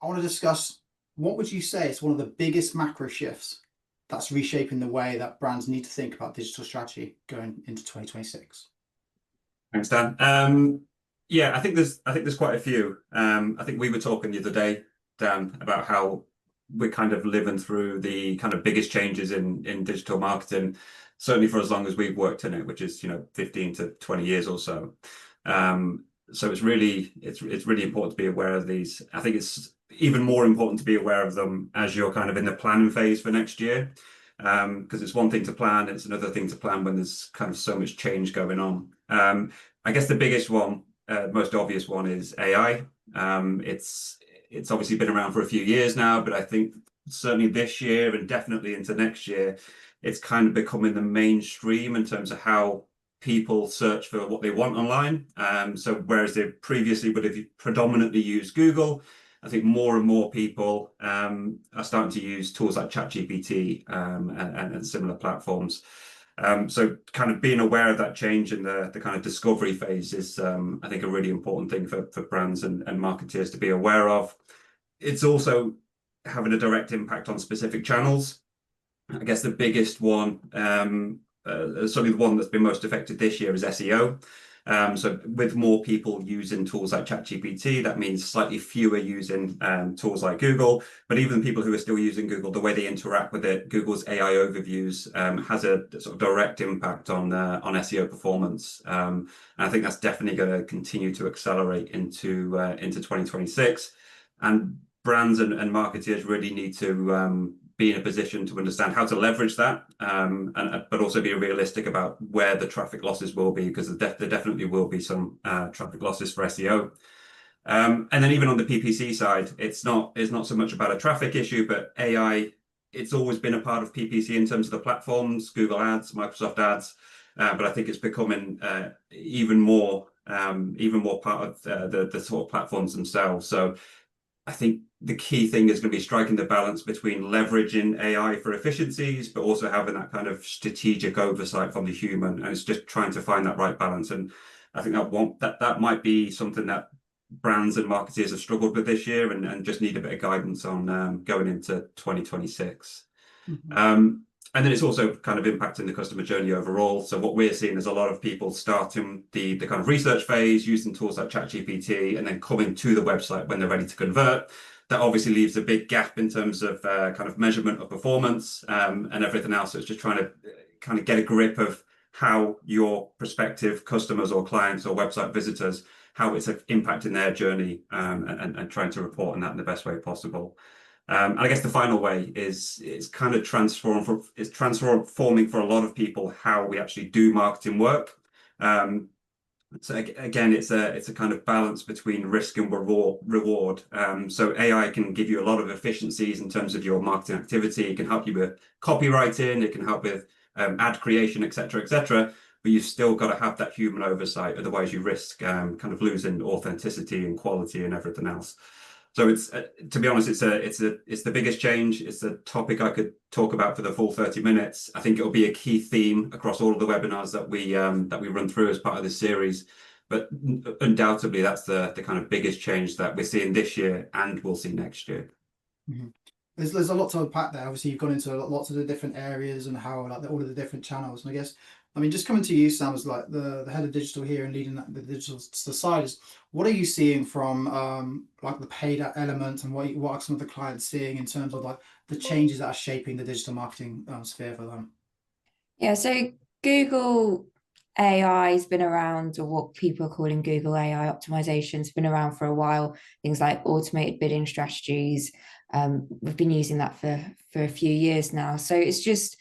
I want to discuss, what would you say is one of the biggest macro shifts that's reshaping the way that brands need to think about digital strategy going into 2026? Thanks, Dan. Yeah, I think there's quite a few. I think we were talking the other day, Dan, about how we're kind of living through the kind of biggest changes in digital marketing, certainly for as long as we've worked in it, which is 15 to 20 years or so. So it's really important to be aware of these. I think it's even more important to be aware of them as you're kind of in the planning phase for next year. Because it's one thing to plan, it's another thing to plan when there's kind of so much change going on. I guess the biggest one, most obvious one, is AI. It's obviously been around for a few years now, but I think certainly this year and definitely into next year, it's kind of becoming the mainstream in terms of how people search for what they want online. So whereas they previously would have predominantly used Google, I think more and more people are starting to use tools like ChatGPT and similar platforms. So kind of being aware of that change in the kind of discovery phase is, I think, a really important thing for brands and marketeers to be aware of. It's also having a direct impact on specific channels. I guess the biggest one, certainly the one that's been most affected this year, is SEO. So with more people using tools like ChatGPT, that means slightly fewer using tools like Google. But even people who are still using Google, the way they interact with it, Google's AI overviews has a sort of direct impact on SEO performance. And I think that's definitely going to continue to accelerate into 2026. And brands and marketeers really need to be in a position to understand how to leverage that, but also be realistic about where the traffic losses will be, because there definitely will be some traffic losses for SEO. And then even on the PPC side, it's not so much about a traffic issue, but AI. It's always been a part of PPC in terms of the platforms, Google Ads, Microsoft Ads, but I think it's becoming even more part of the sort of platforms themselves. So I think the key thing is going to be striking the balance between leveraging AI for efficiencies, but also having that kind of strategic oversight from the human. And it's just trying to find that right balance. And I think that might be something that brands and marketers have struggled with this year, and just need a bit of guidance on going into 2026. Mhm. And then it's also kind of impacting the customer journey overall. So what we're seeing is a lot of people starting the kind of research phase using tools like ChatGPT and then coming to the website when they're ready to convert. That obviously leaves a big gap in terms of kind of measurement of performance and everything else. So it's just trying to kind of get a grip of how your prospective customers or clients or website visitors, how it's impacting their journey, and trying to report on that in the best way possible. And I guess the final way is it's kind of transforming for a lot of people how we actually do marketing work. So again, it's a kind of balance between risk and reward. So AI can give you a lot of efficiencies in terms of your marketing activity. It can help you with copywriting. It can help with ad creation, etc., etc. But you've still got to have that human oversight. Otherwise, you risk kind of losing authenticity and quality and everything else. So it's to be honest, it's the biggest change. It's a topic I could talk about for the full 30 minutes. I think it'll be a key theme across all of the webinars that we run through as part of this series. But undoubtedly, that's the kind of biggest change that we're seeing this year and we'll see next year. Mhm. There's a lot to unpack there. Obviously, you've gone into lots of the different areas and how all of the different channels. And I guess, I mean, just coming to you, Sam, as like the head of digital here and leading the digital side, is what are you seeing from like the paid element, and what are some of the clients seeing in terms of like the changes that are shaping the digital marketing sphere for them? Yeah, so Google AI has been around, or what people are calling Google AI optimization, has been around for a while. Things like automated bidding strategies. We've been using that for a few years now. So it's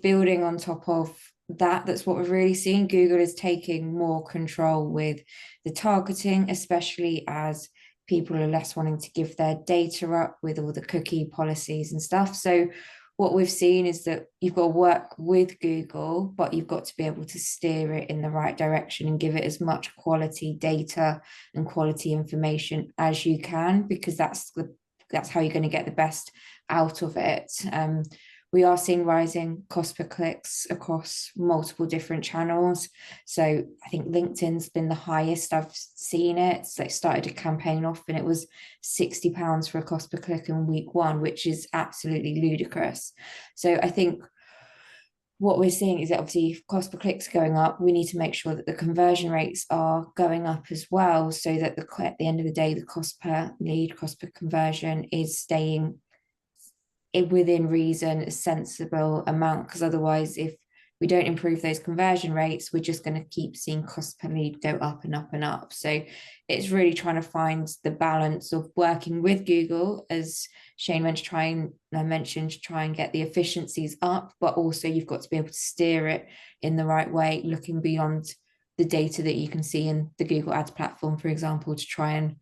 building on top of that. That's what we're really seeing. Google is taking more control with the targeting, especially as people are less wanting to give their data up with all the cookie policies and stuff. So what we've seen is that you've got to work with Google, but you've got to be able to steer it in the right direction and give it as much quality data and quality information as you can, because that's how you're going to get the best out of it. we are seeing rising cost per clicks across multiple different channels. So I think LinkedIn's been the highest I've seen it. So it started a campaign off and it was £60 for a cost per click in week 1, which is absolutely ludicrous. So I think what we're seeing is that obviously if cost per clicks going up, we need to make sure that the conversion rates are going up as well, so that at the end of the day, the cost per lead, cost per conversion is staying within reason, a sensible amount, because otherwise if we don't improve those conversion rates, we're just going to keep seeing cost per lead go up and up and up. So it's really trying to find the balance of working with Google, as Shane mentioned, to try and get the efficiencies up, but also you've got to be able to steer it in the right way, looking beyond the data that you can see in the Google Ads platform, for example, to try and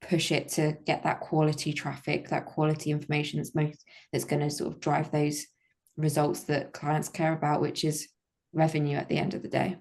push it to get that quality traffic, that quality information that's going to sort of drive those results that clients care about, which is revenue at the end of the day.